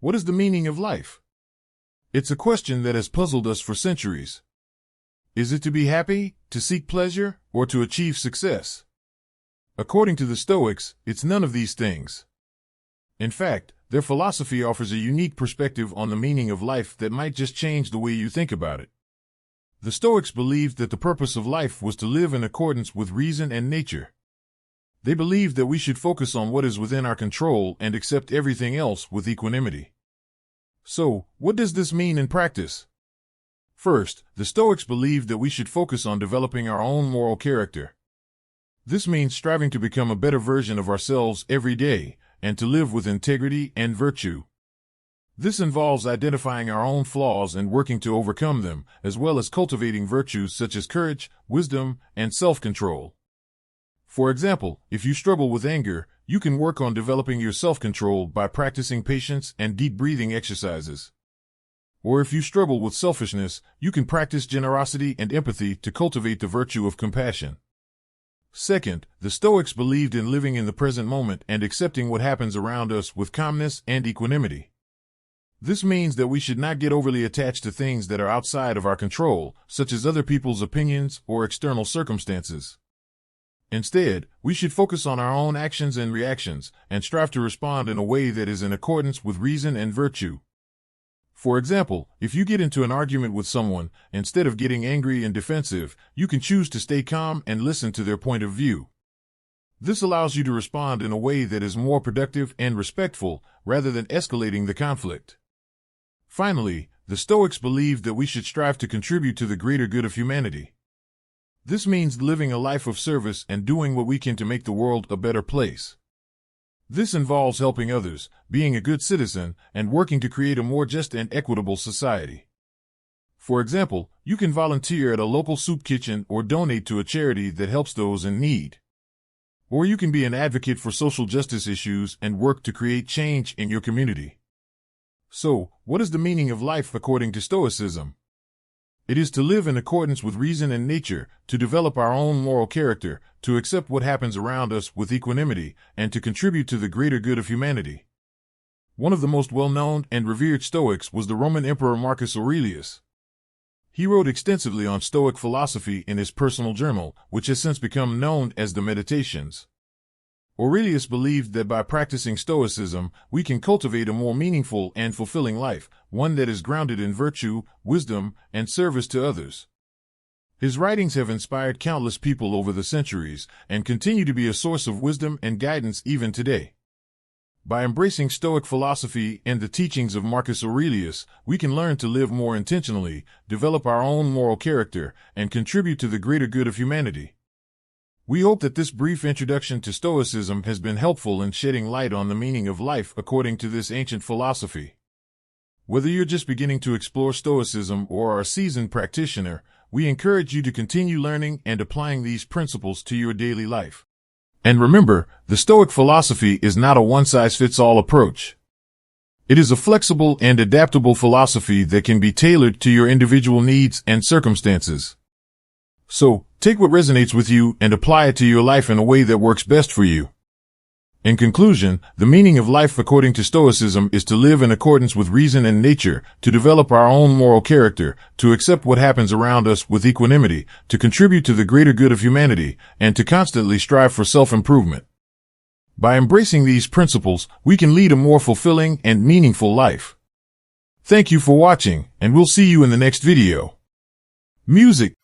what is the meaning of life? It's a question that has puzzled us for centuries. Is it to be happy, to seek pleasure, or to achieve success? According to the Stoics, it's none of these things. In fact, their philosophy offers a unique perspective on the meaning of life that might just change the way you think about it. The Stoics believed that the purpose of life was to live in accordance with reason and nature. They believed that we should focus on what is within our control and accept everything else with equanimity. So, what does this mean in practice? First, the Stoics believed that we should focus on developing our own moral character. This means striving to become a better version of ourselves every day, and to live with integrity and virtue. This involves identifying our own flaws and working to overcome them, as well as cultivating virtues such as courage, wisdom, and self-control. For example, if you struggle with anger, you can work on developing your self-control by practicing patience and deep breathing exercises. Or if you struggle with selfishness, you can practice generosity and empathy to cultivate the virtue of compassion. Second, the Stoics believed in living in the present moment and accepting what happens around us with calmness and equanimity. This means that we should not get overly attached to things that are outside of our control, such as other people's opinions or external circumstances. Instead, we should focus on our own actions and reactions, and strive to respond in a way that is in accordance with reason and virtue. For example, if you get into an argument with someone, instead of getting angry and defensive, you can choose to stay calm and listen to their point of view. This allows you to respond in a way that is more productive and respectful, rather than escalating the conflict. Finally, the Stoics believed that we should strive to contribute to the greater good of humanity. This means living a life of service and doing what we can to make the world a better place. This involves helping others, being a good citizen, and working to create a more just and equitable society. For example, you can volunteer at a local soup kitchen or donate to a charity that helps those in need. Or you can be an advocate for social justice issues and work to create change in your community. So, what is the meaning of life according to Stoicism? It is to live in accordance with reason and nature, to develop our own moral character, to accept what happens around us with equanimity, and to contribute to the greater good of humanity. One of the most well-known and revered Stoics was the Roman Emperor Marcus Aurelius. He wrote extensively on Stoic philosophy in his personal journal, which has since become known as the Meditations. Aurelius believed that by practicing Stoicism, we can cultivate a more meaningful and fulfilling life, one that is grounded in virtue, wisdom, and service to others. His writings have inspired countless people over the centuries and continue to be a source of wisdom and guidance even today. By embracing Stoic philosophy and the teachings of Marcus Aurelius, we can learn to live more intentionally, develop our own moral character, and contribute to the greater good of humanity. We hope that this brief introduction to Stoicism has been helpful in shedding light on the meaning of life according to this ancient philosophy. Whether you're just beginning to explore Stoicism or are a seasoned practitioner, we encourage you to continue learning and applying these principles to your daily life. And remember, the Stoic philosophy is not a one-size-fits-all approach. It is a flexible and adaptable philosophy that can be tailored to your individual needs and circumstances. So, take what resonates with you and apply it to your life in a way that works best for you. In conclusion, the meaning of life according to Stoicism is to live in accordance with reason and nature, to develop our own moral character, to accept what happens around us with equanimity, to contribute to the greater good of humanity, and to constantly strive for self-improvement. By embracing these principles, we can lead a more fulfilling and meaningful life. Thank you for watching, and we'll see you in the next video. Music.